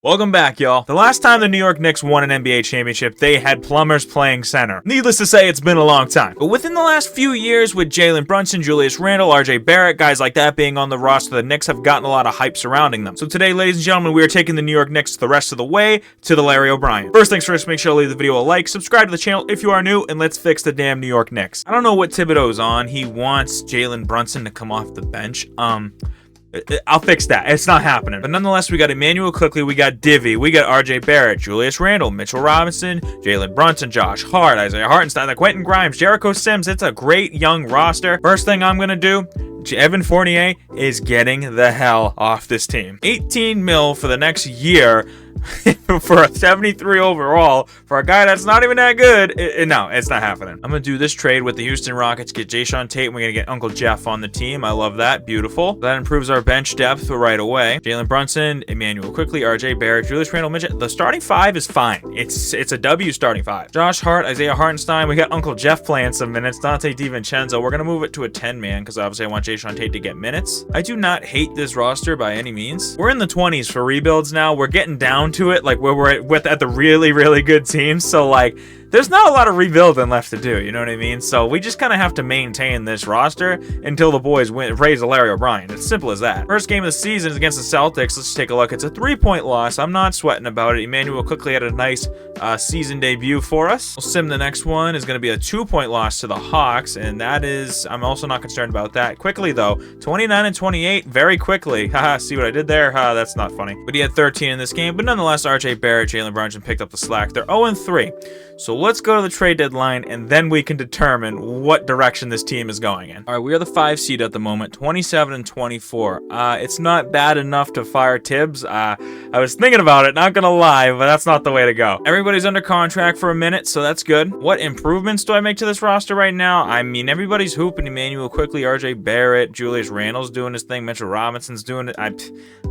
Welcome back, y'all. The last time the New York Knicks won an NBA championship, they had plumbers playing center. Needless to say, it's been a long time. But within the last few years, with Jalen, Brunson, Julius, Randle, RJ Barrett, guys like that being on the roster, the Knicks have gotten a lot of hype surrounding them. So today, ladies and gentlemen, we are taking the New York Knicks the rest of the way to the Larry O'Brien. First things first, make sure to leave the video a like, subscribe to the channel if you are new, and let's fix the damn New York Knicks. I don't know what Thibodeau's on. He wants Jalen Brunson to come off the bench. I'll fix that. It's not happening. But nonetheless, we got Emmanuel quickly, we got Divvy, we got RJ Barrett, Julius Randle, Mitchell Robinson, Jalen Brunson, Josh Hart, Isaiah Hartenstein, Quentin Grimes, Jericho Sims. It's a great young roster. First thing I'm gonna do, Evan Fournier is getting the hell off this team. 18 mil for the next year for a 73 overall for a guy that's not even that good. No, it's not happening. I'm gonna do this trade with the Houston Rockets, get Jason Tate, and we're gonna get Uncle Jeff on the team. I love that. Beautiful. That improves our bench depth right away. Jalen Brunson, Emmanuel quickly, RJ Barrett, Julius Randle, Mitchell. The starting five is fine. It's a W starting five. Josh Hart, Isaiah Hartenstein. We got Uncle Jeff playing some minutes. Dante DiVincenzo. We're gonna move it to a 10-man because obviously I want Jason Tate to get minutes. I do not hate this roster by any means. We're in the 20s for rebuilds now. We're getting down to it, like where we're at the really good teams. So like, there's not a lot of rebuilding left to do, you know what I mean? So we just kind of have to maintain this roster until the boys raise the Larry O'Brien. It's simple as that. First game of the season is against the Celtics. Let's take a look. It's a 3-point loss. I'm not sweating about it. Emmanuel quickly had a nice season debut for us. We'll sim the next one is going to be a 2-point loss to the Hawks, and that is, I'm also not concerned about that. Quickly though, 29 and 28, very quickly. Haha, see what I did there? Ha, that's not funny. But he had 13 in this game, but nonetheless, RJ Barrett, Jalen Brunson picked up the slack. They're 0-3. So let's go to the trade deadline, and then we can determine what direction this team is going in. All right, we are the 5 seed at the moment, 27 and 24. It's not bad enough to fire Tibbs. I was thinking about it, not gonna lie, but that's not the way to go. Everybody's under contract for a minute, so that's good. What improvements do I make to this roster right now? I mean, everybody's hooping. Emmanuel quickly, RJ Barrett, Julius Randle's doing his thing, Mitchell Robinson's doing it. I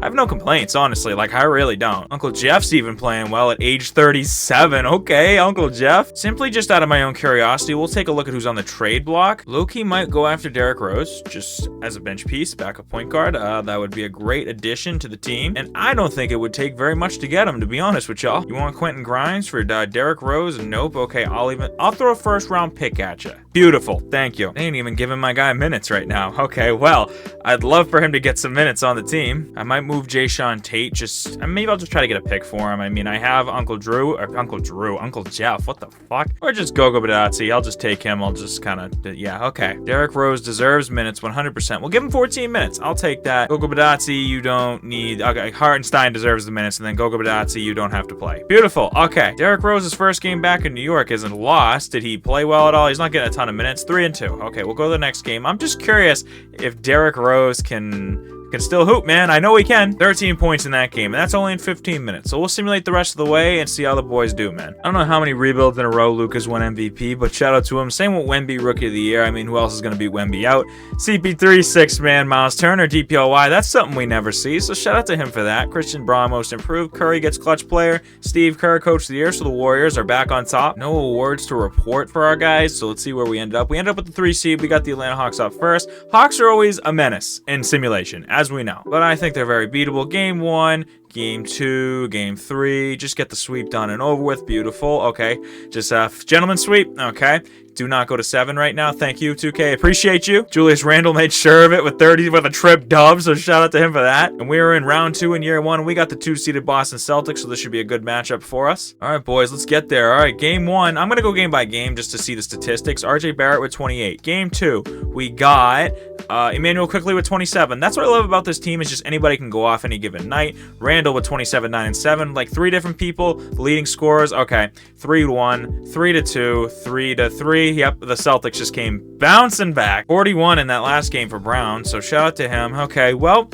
have no complaints, honestly. Like, I really don't. Uncle Jeff's even playing well at age 37. Okay, Uncle Jeff. Simply just out of my own curiosity, we'll take a look at who's on the trade block. Loki might go after Derrick Rose, just as a bench piece, backup point guard. That would be a great addition to the team, and I don't think it would take very much to get him, to be honest with y'all. You want Quentin Grimes for Derrick Rose? Nope. Okay, I'll throw a first-round pick at you. Beautiful. Thank you. They ain't even giving my guy minutes right now. Okay, well, I'd love for him to get some minutes on the team. I might move Jason Tate. Maybe I'll just try to get a pick for him. I mean, I have Uncle Jeff. What the fuck? Or just Gogo Badazzi. I'll just take him. I'll just kind of, yeah, okay. Derrick Rose deserves minutes 100%. We'll give him 14 minutes. I'll take that. Gogo Badazzi, you don't need, okay, Hartenstein deserves the minutes, and then Gogo Badazzi, you don't have to play. Beautiful. Okay. Derrick Rose's first game back in New York isn't lost. Did he play well at all? He's not getting a ton of minutes. 3-2. Okay, we'll go to the next game. I'm just curious if Derrick Rose can still hoop, man. I know he can. 13 points in that game, and that's only in 15 minutes. So we'll simulate the rest of the way and see how the boys do, man. I don't know how many rebuilds in a row Luka's won MVP, but shout out to him. Same with Wemby, Rookie of the Year. I mean, who else is going to beat Wemby out? CP3, 6-man, Miles Turner, DPOY. That's something we never see, so shout out to him for that. Christian Braun, Most Improved. Curry gets Clutch Player. Steve Kerr, Coach of the Year. So the Warriors are back on top. No awards to report for our guys, so let's see where we ended up. We ended up with the 3 seed. We got the Atlanta Hawks up first. Hawks are always a menace in simulation, as we know, but I think they're very beatable. Game 1, Game 2, Game 3, just get the sweep done and over with. Beautiful. Okay, just gentleman sweep. Okay, do not go to 7 right now. Thank you, 2K. Appreciate you. Julius Randle made sure of it with 30 with a trip dub, so shout out to him for that. And we are in round 2 in year 1. We got the 2-seeded Boston Celtics, so this should be a good matchup for us. All right, boys, let's get there. All right, game 1. I'm gonna go game by game just to see the statistics. RJ Barrett with 28. Game 2, we got Emmanuel quickly with 27. That's what I love about this team, is just anybody can go off any given night. Randle with 27, 9, and 7. Like 3 different people. Leading scorers. Okay, 3-1, 3-2, 3-3. Yep, the Celtics just came bouncing back. 41 in that last game for Brown, so shout out to him. Okay, well,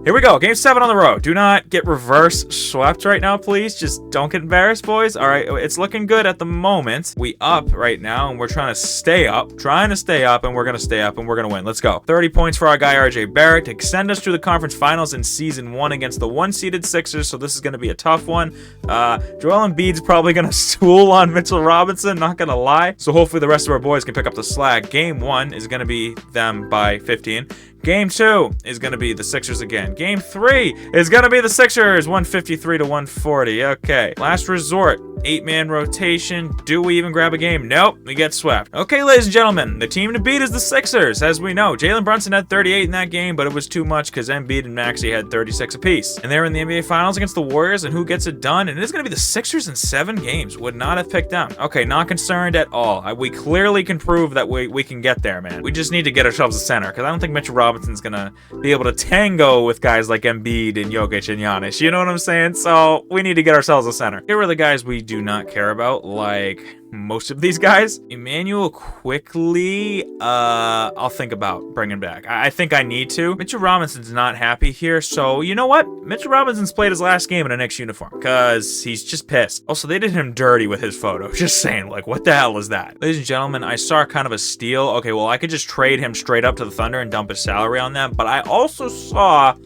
here we go. Game 7 on the road. Do not get reverse swept right now, please. Just don't get embarrassed, boys. All right, it's looking good at the moment. We up right now, and we're trying to stay up. And we're going to stay up, and we're going to win. Let's go. 30 points for our guy, RJ Barrett, to extend us through the conference finals in Season 1 against the 1-seeded Sixers, so this is going to be a tough one. Joel Embiid's probably going to stool on Mitchell Robinson, not going to lie. So hopefully the rest of our boys can pick up the slack. Game 1 is going to be them by 15. Game 2 is going to be the Sixers again. Game 3 is going to be the Sixers, 153 to 140. Okay, last resort, 8-man rotation. Do we even grab a game? Nope, we get swept. Okay, ladies and gentlemen, the team to beat is the Sixers. As we know, Jalen Brunson had 38 in that game, but it was too much because Embiid and Maxey had 36 apiece. And they're in the NBA Finals against the Warriors, and who gets it done? And it is going to be the Sixers in 7 games. Would not have picked them. Okay, not concerned at all. We clearly can prove that we can get there, man. We just need to get ourselves a center, because I don't think Mitchell Robinson's going to be able to tango with guys like Embiid and Jokic and Giannis. You know what I'm saying? So we need to get ourselves a center. Here are the guys we do not care about, like most of these guys. Emmanuel quickly, I'll think about bringing back. I think I need to. Mitchell Robinson's not happy here, so you know what? Mitchell Robinson's played his last game in a Knicks uniform because he's just pissed. Also, they did him dirty with his photo. Just saying, like, what the hell is that? Ladies and gentlemen, I saw kind of a steal. Okay, well, I could just trade him straight up to the Thunder and dump his salary on them, but I also saw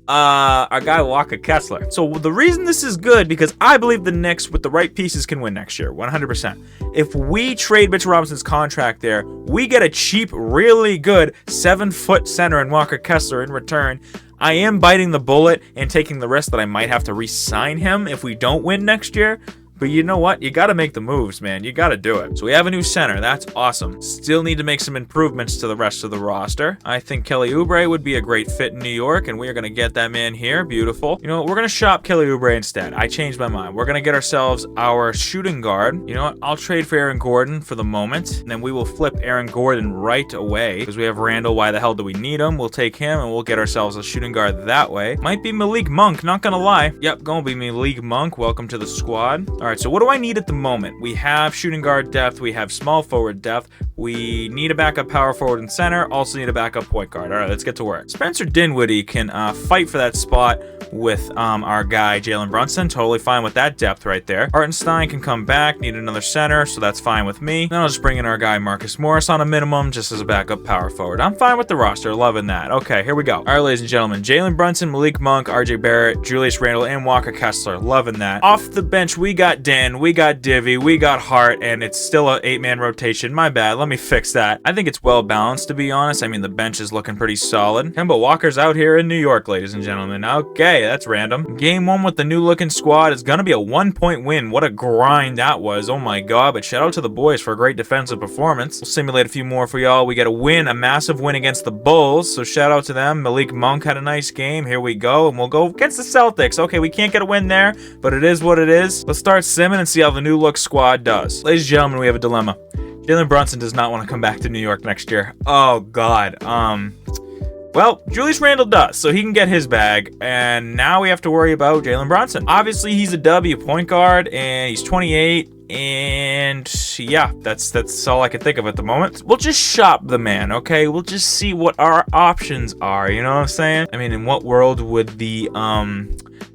our guy Walker Kessler. So the reason this is good, because I believe the Knicks with the right pieces can win next year, 100%. If we trade Mitchell Robinson's contract there, we get a cheap, really good 7-foot center in Walker Kessler in return. I am biting the bullet and taking the risk that I might have to re-sign him if we don't win next year. But you know what? You got to make the moves, man. You got to do it. So we have a new center. That's awesome. Still need to make some improvements to the rest of the roster. I think Kelly Oubre would be a great fit in New York, and we are going to get that man here. Beautiful. You know what? We're going to shop Kelly Oubre instead. I changed my mind. We're going to get ourselves our shooting guard. You know what? I'll trade for Aaron Gordon for the moment, and then we will flip Aaron Gordon right away because we have Randle. Why the hell do we need him? We'll take him, and we'll get ourselves a shooting guard that way. Might be Malik Monk. Not going to lie. Yep, going to be Malik Monk. Welcome to the squad. All right, so what do I need at the moment? We have shooting guard depth. We have small forward depth. We need a backup power forward and center. Also need a backup point guard. All right, let's get to work. Spencer Dinwiddie can fight for that spot with our guy Jalen Brunson. Totally fine with that depth right there. Hartenstein can come back. Need another center, so that's fine with me. Then I'll just bring in our guy Marcus Morris on a minimum just as a backup power forward. I'm fine with the roster. Loving that. Okay, here we go. All right, ladies and gentlemen. Jalen Brunson, Malik Monk, RJ Barrett, Julius Randle, and Walker Kessler. Loving that. Off the bench, we got Dan, we got Divvy, we got Hart, and it's still an 8-man rotation. My bad. Let me fix that. I think it's well balanced, to be honest. I mean, the bench is looking pretty solid. Kemba Walker's out here in New York, ladies and gentlemen. Okay, that's random. Game 1 with the new looking squad is going to be a 1-point win. What a grind that was. Oh my god, but shout out to the boys for a great defensive performance. We'll simulate a few more for y'all. We got a win, a massive win against the Bulls, so shout out to them. Malik Monk had a nice game. Here we go, and we'll go against the Celtics. Okay, we can't get a win there, but it is what it is. Let's start simming and see how the new look squad does. Ladies and gentlemen, we have a dilemma. Jalen Brunson does not want to come back to New York next year. Oh god. Well, Julius Randle does, so he can get his bag, and now we have to worry about Jalen Brunson. Obviously, he's a W point guard, and he's 28, and yeah, that's all I can think of at the moment. We'll just shop the man, okay? We'll just see what our options are, you know what I'm saying? I mean, in what world would the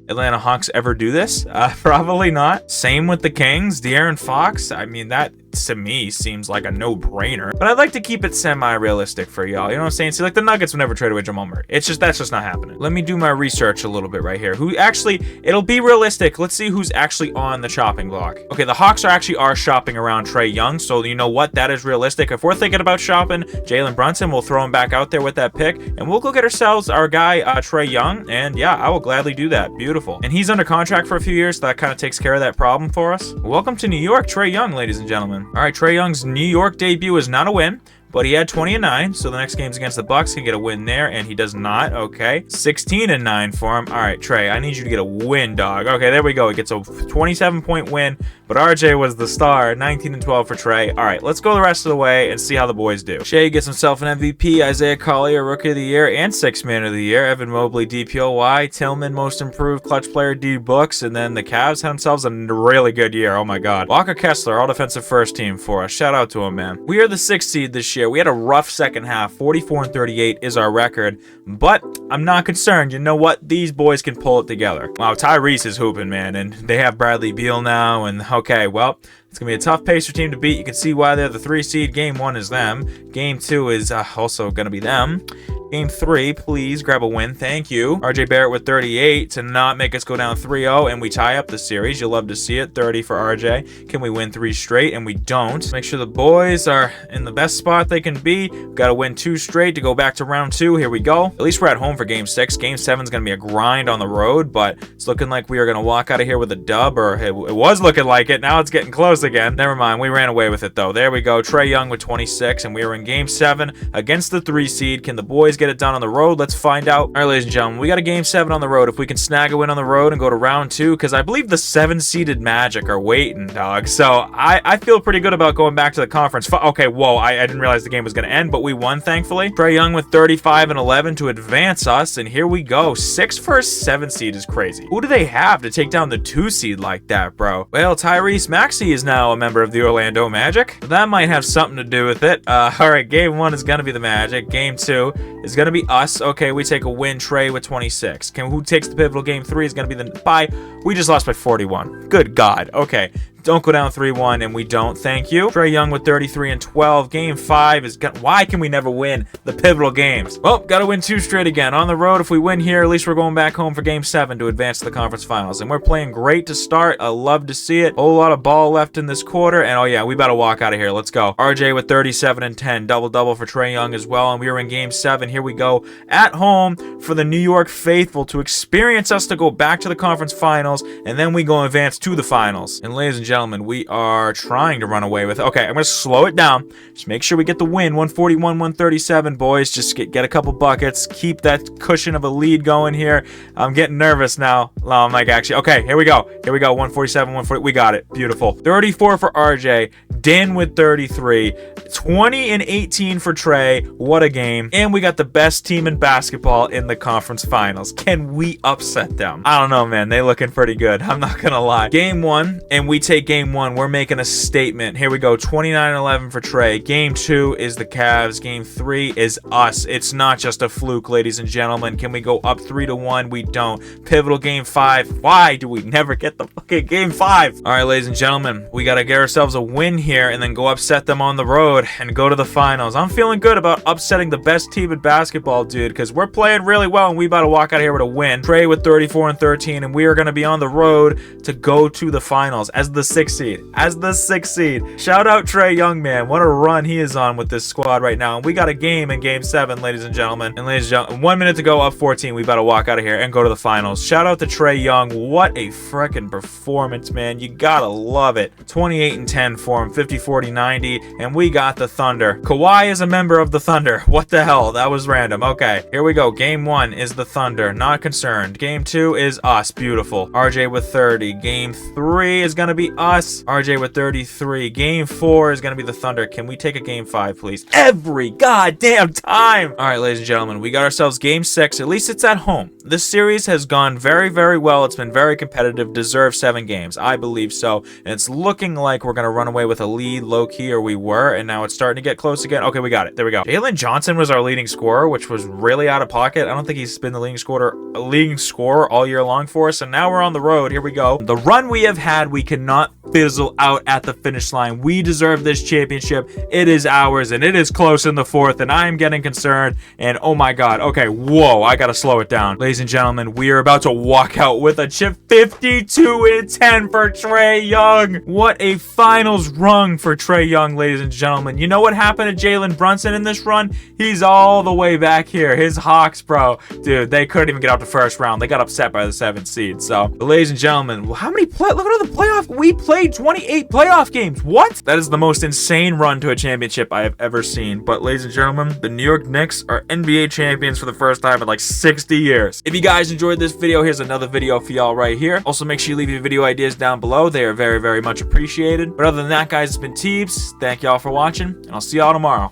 Atlanta Hawks ever do this? Probably not. Same with the Kings, De'Aaron Fox. I mean, that to me seems like a no-brainer, but I'd like to keep it semi-realistic for y'all. You know what I'm saying? See, like the Nuggets would never trade away Jamal Murray. That's just not happening. Let me do my research a little bit right here. Who actually? It'll be realistic. Let's see who's actually on the chopping block. Okay, the Hawks are shopping around Trae Young, so you know what? That is realistic. If we're thinking about shopping Jalen Brunson, we'll throw him back out there with that pick, and we'll go get ourselves our guy Trae Young. And yeah, I will gladly do that. Beautiful. And he's under contract for a few years, so that kind of takes care of that problem for us. Welcome to New York, Trae Young, ladies and gentlemen. All right, Trae Young's New York debut is not a win, but he had 20 and 9, so the next game's against the Bucks. Can get a win there, and he does not. Okay, 16 and 9 for him. All right, Trae, I need you to get a win, dog. Okay, there we go. He gets a 27-point win, but RJ was the star. 19 and 12 for Trae. All right, let's go the rest of the way and see how the boys do. Shea gets himself an MVP. Isaiah Collier, Rookie of the Year and 6th Man of the Year. Evan Mobley, DPOY. Tillman, Most Improved Clutch Player, D Books, and then the Cavs had themselves a really good year. Oh my God. Walker Kessler, All Defensive First Team for us. Shout out to him, man. We are the 6th seed this year. We had a rough second half. 44 and 38 is our record, but I'm not concerned. You know what? These boys can pull it together. Wow, Tyrese is hooping, man, and they have Bradley Beal now, and okay, well, It's going to be a tough Pacer team to beat. You can see why they're the 3 seed. Game 1 is them. Game 2 is also going to be them. Game 3, please grab a win. Thank you. RJ Barrett with 38 to not make us go down 3-0, and we tie up the series. You'll love to see it. 30 for RJ. Can we win 3 straight? And we don't. Make sure the boys are in the best spot they can be. Got to win 2 straight to go back to round 2. Here we go. At least we're at home for game 6. Game 7 is going to be a grind on the road, but it's looking like we are going to walk out of here with a dub, or it was looking like it. Now it's getting close again. Never mind. We ran away with it, though. There we go. Trae Young with 26, and we are in game 7 against the 3 seed. Can the boys get it done on the road? Let's find out. All right, ladies and gentlemen, we got a game 7 on the road. If we can snag a win on the road and go to round 2, because I believe the 7-seeded Magic are waiting, dog. So I feel pretty good about going back to the conference. Okay, whoa, I didn't realize the game was going to end, but we won, thankfully. Trae Young with 35 and 11 to advance us, and here we go. 6 for a 7 seed is crazy. Who do they have to take down the 2 seed like that, bro? Well, Tyrese Maxey is now a member of the Orlando Magic. That might have something to do with it. All right, game 1 is going to be the Magic. Game 2 is going to be us. Okay, we take a win. Trae with 26. Who takes the pivotal? Game 3 is going to be the bye. We just lost by 41. Good God. Okay. Don't go down 3-1, and we don't. Thank you. Trae Young with 33 and 12. Game 5 is... Why can we never win the pivotal games? Well, got to win 2 straight again. On the road, if we win here, at least we're going back home for game 7 to advance to the conference finals. And we're playing great to start. I love to see it. Whole lot of ball left in this quarter. And, oh, yeah, we better walk out of here. Let's go. RJ with 37 and 10. Double-double for Trae Young as well. And we are in game 7. Here we go. At home for the New York faithful to experience us to go back to the conference finals. And then we go advance to the finals. And, ladies and gentlemen, we are trying to run away with it. Okay, I'm going to slow it down. Just make sure we get the win. 141-137, boys. Just get a couple buckets. Keep that cushion of a lead going here. I'm getting nervous now. I'm like, actually, okay, here we go. Here we go. 147-140. We got it. Beautiful. 34 for RJ. Dan with 33. 20 and 18 for Trae. What a game. And we got the best team in basketball in the conference finals. Can we upset them? I don't know, man. They looking pretty good. I'm not going to lie. Game 1, and we take game 1. We're making a statement. Here we go. 29-11 for Trae. Game 2 is the Cavs. Game 3 is us. It's not just a fluke, ladies and gentlemen. Can we go up 3-1? We don't. Pivotal game 5. Why do we never get the fucking game 5? All right, ladies and gentlemen, we got to get ourselves a win here and then go upset them on the road and go to the finals. I'm feeling good about upsetting the best team in basketball, dude, because we're playing really well and we about to walk out of here with a win. Trae with 34 and 13, and we are going to be on the road to go to the finals as the 6th seed. As the 6th seed. Shout out Trae Young, man. What a run he is on with this squad right now. And we got a game in game 7, ladies and gentlemen. And ladies and gentlemen, 1 minute to go, up 14. We about to walk out of here and go to the finals. Shout out to Trae Young. What a freaking performance, man. You gotta love it. 28 and 10 for him. 50, 40, 90. And we got the Thunder. Kawhi is a member of the Thunder. What the hell? That was random. Okay, here we go. Game 1 is the Thunder. Not concerned. Game 2 is us. Beautiful. RJ with 30. Game 3 is gonna be us. RJ with 33. Game 4 is going to be the Thunder. Can we take a game 5, please? Every goddamn time. All right, ladies and gentlemen, we got ourselves game 6. At least it's at home. This series has gone very, very well. It's been very competitive. Deserved 7 games. I believe so. And it's looking like we're going to run away with a lead low-key, or we were, and now it's starting to get close again. Okay, we got it. There we go. Jalen Johnson was our leading scorer, which was really out of pocket. I don't think he's been the leading scorer all year long for us, and now we're on the road. Here we go. The run we have had, we cannot fizzle out at the finish line. We deserve this championship. It is ours, and it is close in the 4th, and I am getting concerned, and oh my god. Okay, whoa, I gotta slow it down. Ladies and gentlemen, we are about to walk out with a chip. 52 and 10 for Trae Young. What a finals run for Trae Young, ladies and gentlemen. You know what happened to Jalen Brunson in this run? He's all the way back here. His Hawks, bro. Dude, they couldn't even get out the first round. They got upset by the 7th seed. So, ladies and gentlemen, how many look at all the playoff. We played 28 playoff games. What? That is the most insane run to a championship I have ever seen. But, ladies and gentlemen, the New York Knicks are NBA champions for the first time in like 60 years. If you guys enjoyed this video, here's another video for y'all right here. Also, make sure you leave your video ideas down below. They are very, very much appreciated. But other than that, guys, it's been Teebs. Thank y'all for watching, and I'll see y'all tomorrow.